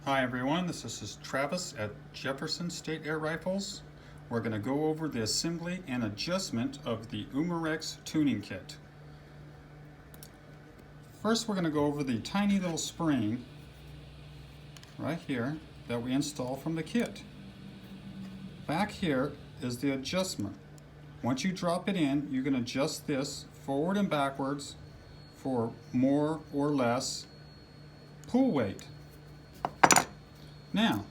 Hi everyone, this is Travis at Jefferson State Air Rifles. We're going to go over the assembly and adjustment of the Umarex Tuning Kit. First we're going to go over the tiny little spring right here that we install from the kit. Back here is the adjustment. Once you drop it in, you can adjust this forward and backwards for more or less pull weight. Now,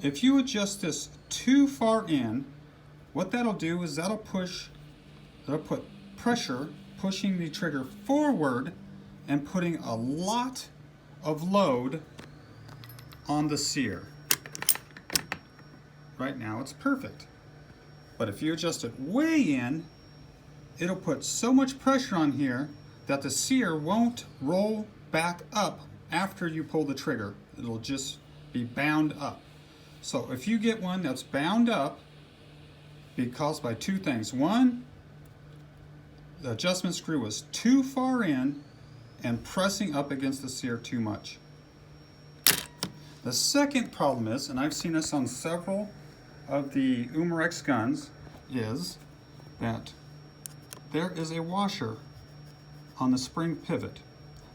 if you adjust this too far in, what that'll do is that'll put pressure pushing the trigger forward and putting a lot of load on the sear. Right now it's perfect. But if you adjust it way in, it'll put so much pressure on here that the sear won't roll back up after you pull the trigger. It'll just be bound up. So if you get one that's bound up, be caused by two things. One, the adjustment screw was too far in and pressing up against the sear too much. The second problem is, and I've seen this on several of the Umarex guns, is that there is a washer on the spring pivot.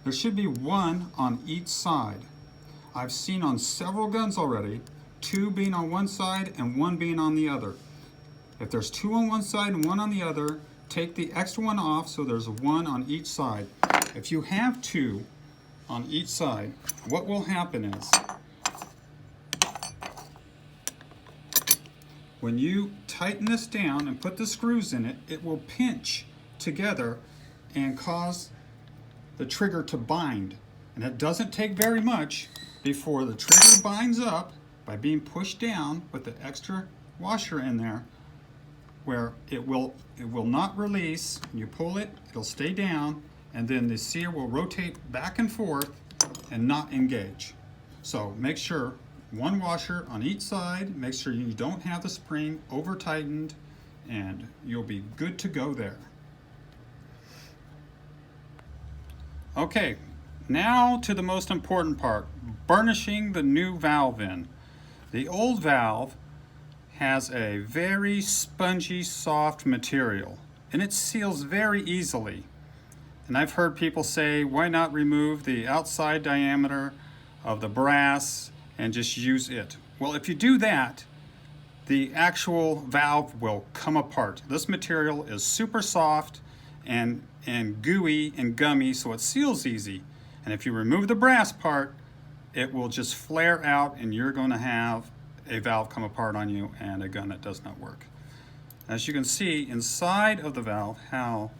There should be one on each side. I've seen on several guns already, two being on one side and one being on the other. If there's two on one side and one on the other, take the extra one off so there's one on each side. If you have two on each side, what will happen is, when you tighten this down and put the screws in it, it will pinch together and cause the trigger to bind. And it doesn't take very much before the trigger binds up by being pushed down with the extra washer in there, where it will not release. When you pull it, it'll stay down, and then the sear will rotate back and forth and not engage. So make sure one washer on each side, make sure you don't have the spring over tightened, and you'll be good to go there. Okay, now to the most important part, burnishing the new valve in. The old valve has a very spongy, soft material, and it seals very easily. And I've heard people say, why not remove the outside diameter of the brass and just use it? Well, if you do that, the actual valve will come apart. This material is super soft and gooey and gummy, so it seals easy. And if you remove the brass part, it will just flare out and you're going to have a valve come apart on you and a gun that does not work. As you can see inside of the valve how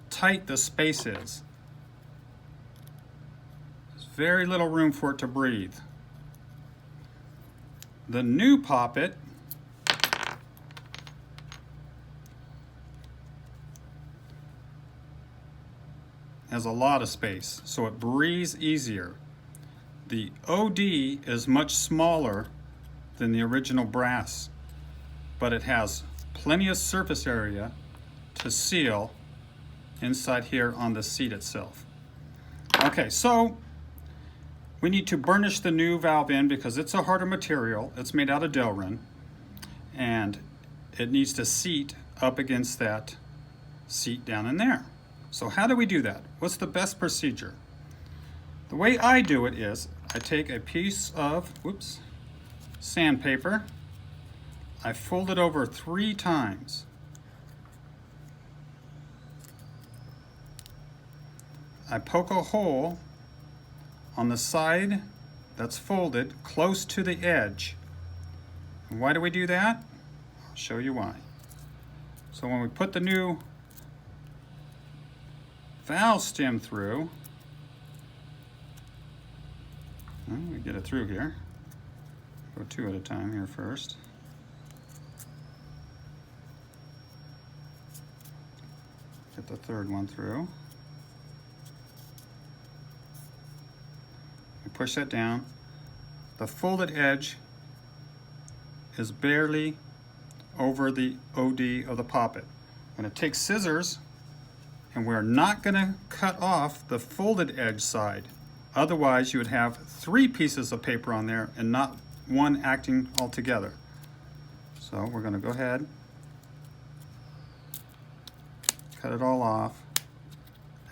tight the space is. There's very little room for it to breathe. The new poppet has a lot of space, so it breathes easier. The OD is much smaller than the original brass, but it has plenty of surface area to seal inside here on the seat itself. Okay, so we need to burnish the new valve in because it's a harder material. It's made out of Delrin, and it needs to seat up against that seat down in there. So how do we do that? What's the best procedure? The way I do it is I take a piece of sandpaper, I fold it over 3 times. I poke a hole on the side that's folded close to the edge. And why do we do that? I'll show you why. So when we put the new valve stem through, we get it through here. Go 2 at a time here first. Get the third one through. We push that down. The folded edge is barely over the OD of the poppet. I'm going to take scissors, and we're not going to cut off the folded edge side. Otherwise, you would have 3 pieces of paper on there and not one acting all together. So we're going to go ahead, cut it all off,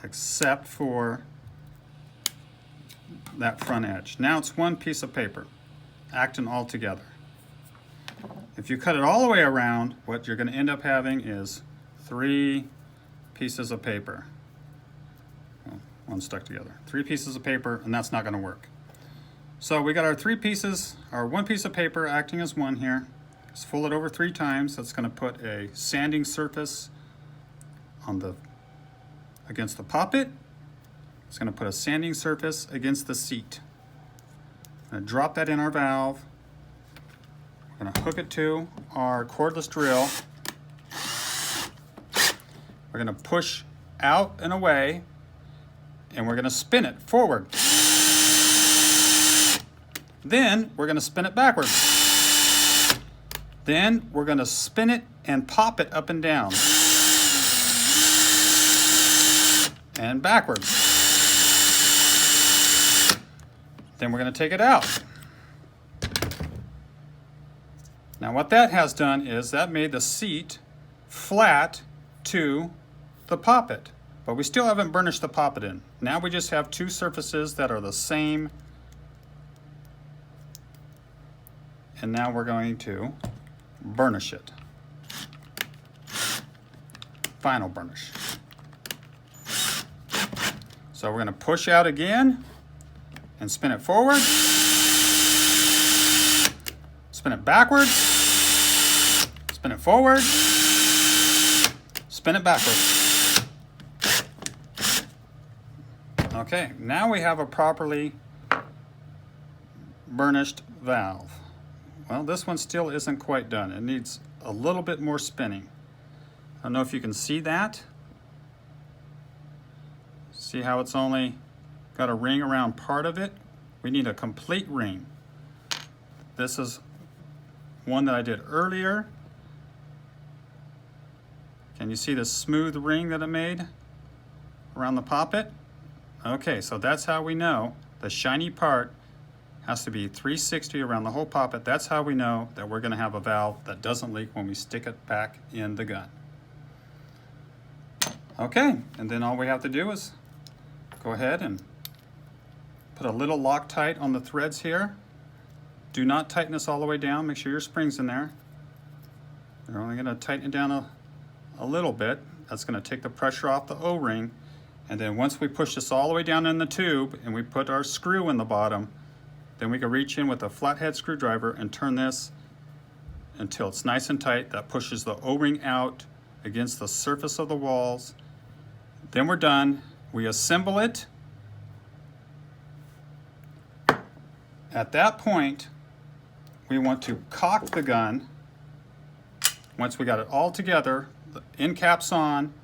except for that front edge. Now it's 1 piece of paper, acting all together. If you cut it all the way around, what you're going to end up having is 3 pieces of paper. Well, 1 stuck together. 3 pieces of paper, and that's not going to work. So we got our 3 pieces, our 1 piece of paper acting as 1 here. Let's fold it over 3 times. That's going to put a sanding surface on against the poppet. It's going to put a sanding surface against the seat. I'm going to drop that in our valve. We're going to hook it to our cordless drill. We're going to push out and away, and we're going to spin it forward. Then we're going to spin it backwards. Then we're going to spin it and pop it up and down. And backwards. Then we're going to take it out. Now what that has done is that made the seat flat to the poppet, but we still haven't burnished the poppet in. Now we just have 2 surfaces that are the same, and now we're going to burnish it. Final burnish. So we're going to push out again and spin it forward, spin it backwards, spin it forward, spin it backwards. Okay, now we have a properly burnished valve. Well, this one still isn't quite done. It needs a little bit more spinning. I don't know if you can see that. See how it's only got a ring around part of it? We need a complete ring. This is one that I did earlier. Can you see the smooth ring that it made around the poppet? Okay, so that's how we know the shiny part has to be 360 around the whole poppet. That's how we know that we're going to have a valve that doesn't leak when we stick it back in the gun. Okay, and then all we have to do is go ahead and put a little Loctite on the threads here. Do not tighten this all the way down. Make sure your spring's in there. You're only going to tighten it down a little bit. That's going to take the pressure off the O-ring. And then once we push this all the way down in the tube and we put our screw in the bottom, then we can reach in with a flathead screwdriver and turn this until it's nice and tight. That pushes the O-ring out against the surface of the walls. Then we're done. We assemble it. At that point, we want to cock the gun. Once we got it all together, the end cap's on,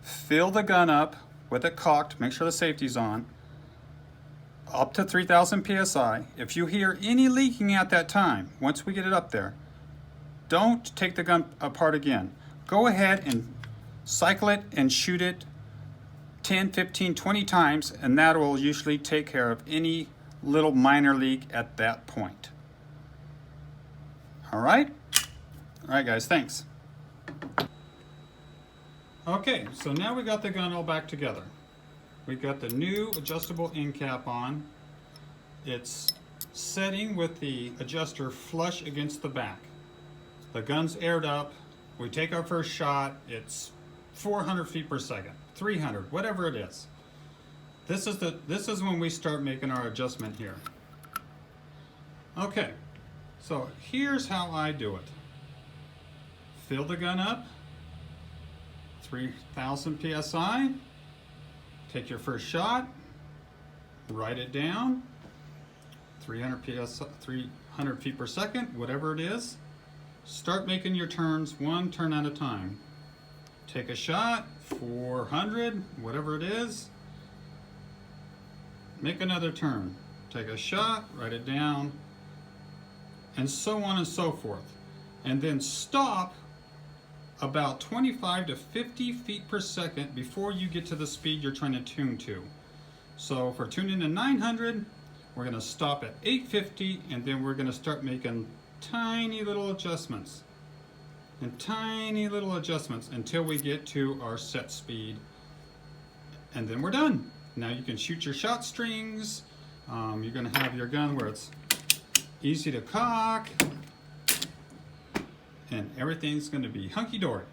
fill the gun up with it cocked, make sure the safety's on, up to 3,000 psi. If you hear any leaking at that time, once we get it up there, don't take the gun apart again. Go ahead and cycle it and shoot it 10, 15, 20 times, and that will usually take care of any little minor leak at that point. All right? All right, guys, thanks. Okay, so now we got the gun all back together. We got the new adjustable end cap on. It's setting with the adjuster flush against the back. The gun's aired up. We take our first shot. It's 400 feet per second, 300, whatever it is. This is when we start making our adjustment here. Okay, so here's how I do it. Fill the gun up, 3,000 psi. Take your first shot, write it down, 300 feet per second, whatever it is. Start making your turns 1 turn at a time. Take a shot, 400, whatever it is. Make another turn. Take a shot, write it down, and so on and so forth. And then stop about 25 to 50 feet per second before you get to the speed you're trying to tune to. So for tuning in 900, we're going to stop at 850, and then we're going to start making tiny little adjustments and tiny little adjustments until we get to our set speed, and then we're done. Now you can shoot your shot strings. You're going to have your gun where it's easy to cock, and everything's going to be hunky-dory.